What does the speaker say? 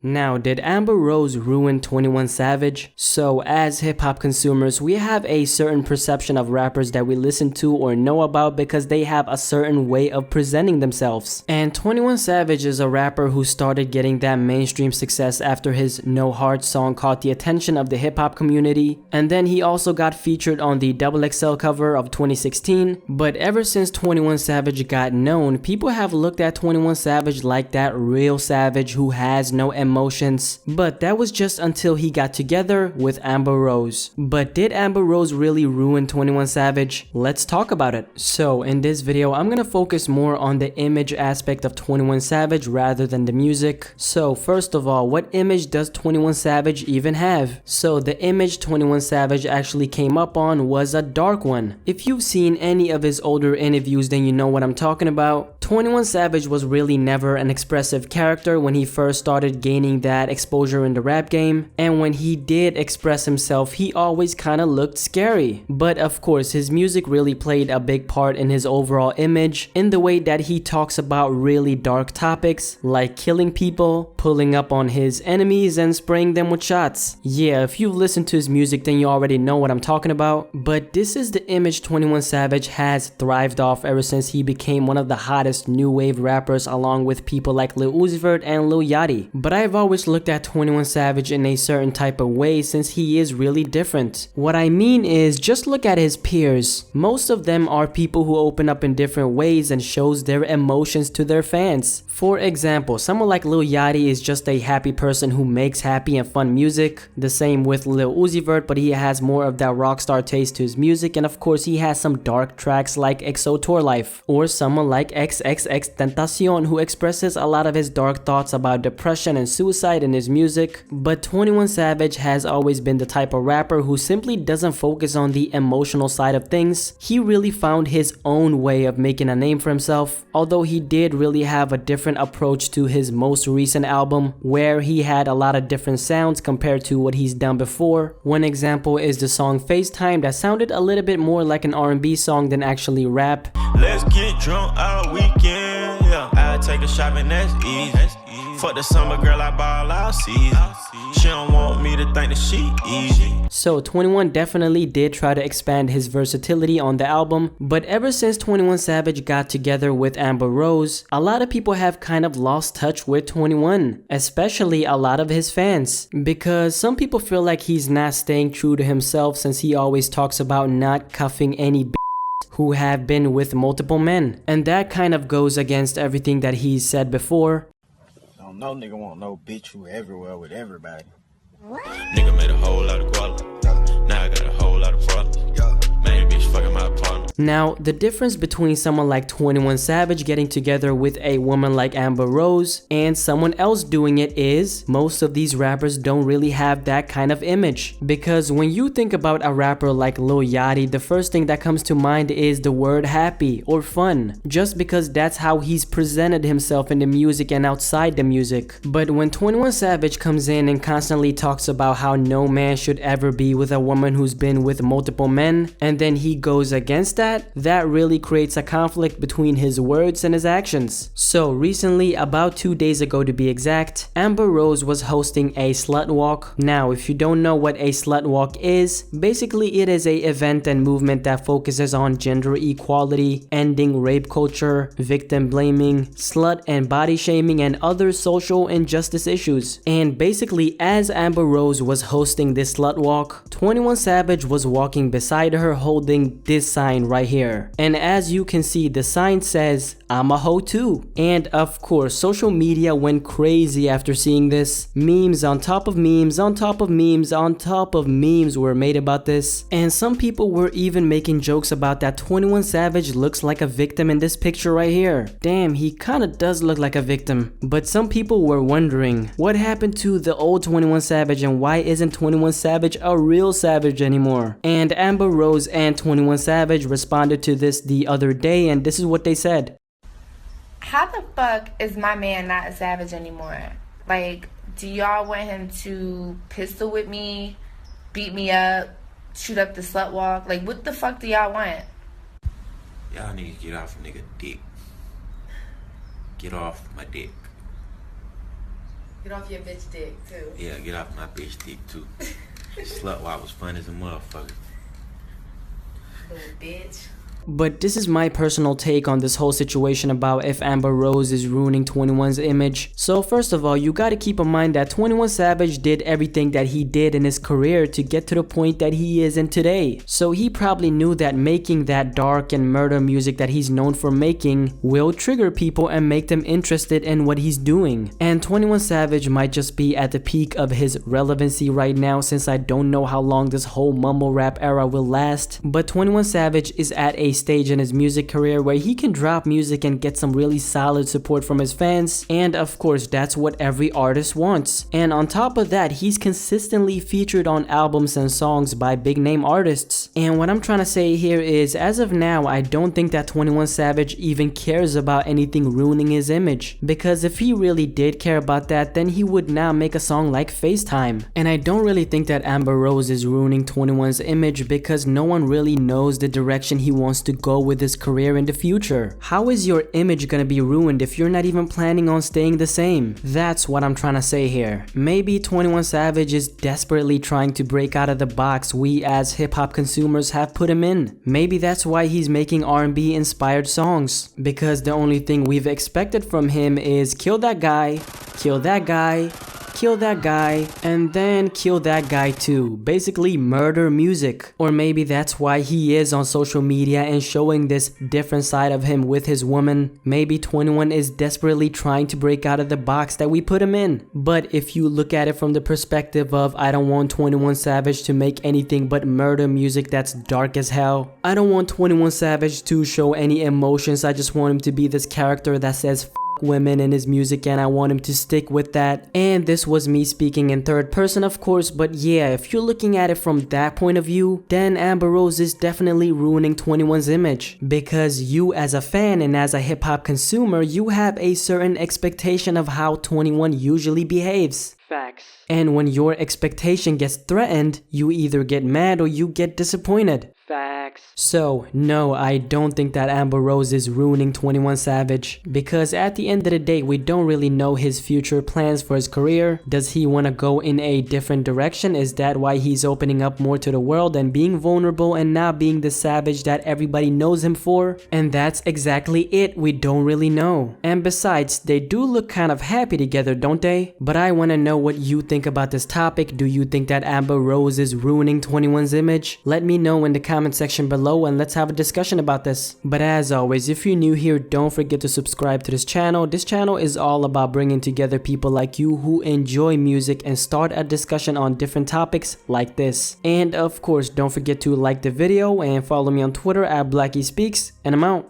Now, did Amber Rose ruin 21 Savage? So, as hip-hop consumers, we have a certain perception of rappers that we listen to or know about because they have a certain way of presenting themselves. And 21 Savage is a rapper who started getting that mainstream success after his No Heart song caught the attention of the hip-hop community. And then he also got featured on the XXL cover of 2016. But ever since 21 Savage got known, people have looked at 21 Savage like that real savage who has no emotions, but that was just until he got together with Amber Rose. But did Amber Rose really ruin 21 Savage? Let's talk about it. So in this video, I'm gonna focus more on the image aspect of 21 Savage rather than the music. So first of all, what image does 21 Savage even have? So the image 21 Savage actually came up on was a dark one. If you've seen any of his older interviews, then you know what I'm talking about. 21 Savage was really never an expressive character when he first started gaining that exposure in the rap game, and when he did express himself, he always kind of looked scary. But of course, his music really played a big part in his overall image in the way that he talks about really dark topics like killing people, pulling up on his enemies, and spraying them with shots. Yeah, if you've listened to his music, then you already know what I'm talking about. But this is the image 21 Savage has thrived off ever since he became one of the hottest new wave rappers along with people like Lil Uzi Vert and Lil Yachty. But I've always looked at 21 Savage in a certain type of way since he is really different. What I mean is, just look at his peers. Most of them are people who open up in different ways and shows their emotions to their fans. For example, someone like Lil Yachty is just a happy person who makes happy and fun music. The same with Lil Uzi Vert, but he has more of that rockstar taste to his music, and of course he has some dark tracks like EXO Tour Life. Or someone like XXXTentacion who expresses a lot of his dark thoughts about depression and suicide in his music. But 21 Savage has always been the type of rapper who simply doesn't focus on the emotional side of things. He really found his own way of making a name for himself, although he did really have a different approach to his most recent album where he had a lot of different sounds compared to what he's done before. One example is the song FaceTime that sounded a little bit more like an R&B song than actually rap. Let's get drunk all weekend, yeah. I'll take a shopping, that's easy. Fuck the summer girl, I ball all season. She don't want me to think that she easy. So 21 definitely did try to expand his versatility on the album, but ever since 21 Savage got together with Amber Rose, a lot of people have kind of lost touch with 21, especially a lot of his fans, because some people feel like he's not staying true to himself since he always talks about not cuffing any who have been with multiple men, and that kind of goes against everything that he's said before. No nigga want no bitch who everywhere with everybody. Nigga made a whole lot of quality. Now I got a whole lot of problems. Main bitch fucking my partner. Now, the difference between someone like 21 Savage getting together with a woman like Amber Rose and someone else doing it is, most of these rappers don't really have that kind of image. Because when you think about a rapper like Lil Yachty, the first thing that comes to mind is the word happy or fun, just because that's how he's presented himself in the music and outside the music. But when 21 Savage comes in and constantly talks about how no man should ever be with a woman who's been with multiple men, and then he goes against that really creates a conflict between his words and his actions. So recently, about 2 days ago to be exact, Amber Rose was hosting a slut walk. Now, if you don't know what a slut walk is, basically it is a event and movement that focuses on gender equality, ending rape culture, victim blaming, slut and body shaming, and other social injustice issues. And basically, as Amber Rose was hosting this slut walk, 21 Savage was walking beside her holding this sign right here, and as you can see, the sign says I'm a hoe too. And of course, social media went crazy after seeing this. Memes on top of memes on top of memes on top of memes were made about this, and some people were even making jokes about that 21 Savage looks like a victim in this picture right here. Damn, he kinda does look like a victim. But some people were wondering what happened to the old 21 Savage and why isn't 21 Savage a real savage anymore. And Amber Rose and 21 Savage responded to this the other day, and this is what they said. How the fuck is my man not a savage anymore? Like, do y'all want him to pistol whip me, beat me up, shoot up the slut walk? Like, what the fuck do y'all want? Y'all need to get off a nigga dick. Get off my dick. Get off your bitch dick, too. Yeah, get off my bitch dick, too. Slut walk was fun as a motherfucker. Little bitch. But this is my personal take on this whole situation about if Amber Rose is ruining 21's image. So first of all, you gotta keep in mind that 21 Savage did everything that he did in his career to get to the point that he is in today. So he probably knew that making that dark and murder music that he's known for making will trigger people and make them interested in what he's doing. And 21 Savage might just be at the peak of his relevancy right now, since I don't know how long this whole mumble rap era will last. But 21 Savage is at a stage in his music career where he can drop music and get some really solid support from his fans, and of course that's what every artist wants. And on top of that, he's consistently featured on albums and songs by big name artists. And what I'm trying to say here is, as of now, I don't think that 21 Savage even cares about anything ruining his image, because if he really did care about that, then he would now make a song like FaceTime. And I don't really think that Amber Rose is ruining 21's image, because no one really knows the direction he wants to go with his career in the future. How is your image gonna be ruined if you're not even planning on staying the same? That's what I'm trying to say here. Maybe 21 Savage is desperately trying to break out of the box we as hip-hop consumers have put him in. Maybe that's why he's making R&B inspired songs, because the only thing we've expected from him is kill that guy, kill that guy, kill that guy, and then kill that guy too. Basically murder music. Or maybe that's why he is on social media and showing this different side of him with his woman. Maybe 21 is desperately trying to break out of the box that we put him in. But if you look at it from the perspective of, I don't want 21 Savage to make anything but murder music that's dark as hell. I don't want 21 Savage to show any emotions. I just want him to be this character that says women in his music, and I want him to stick with that. And this was me speaking in third person, of course, but yeah, if you're looking at it from that point of view, then Amber Rose is definitely ruining 21's image, because you as a fan and as a hip-hop consumer, you have a certain expectation of how 21 usually behaves. Facts. And when your expectation gets threatened, you either get mad or you get disappointed. Facts. So, no, I don't think that Amber Rose is ruining 21 Savage, because at the end of the day, we don't really know his future plans for his career. Does he want to go in a different direction? Is that why he's opening up more to the world and being vulnerable and not being the savage that everybody knows him for? And that's exactly it, we don't really know. And besides, they do look kind of happy together, don't they? But I want to know what you think about this topic. Do you think that Amber Rose is ruining 21's image? Let me know in the comment section below and let's have a discussion about this. But as always, if you're new here, don't forget to subscribe to this channel. This channel is all about bringing together people like you who enjoy music and start a discussion on different topics like this. And of course, don't forget to like the video and follow me on Twitter at BlackySpeakz, and I'm out.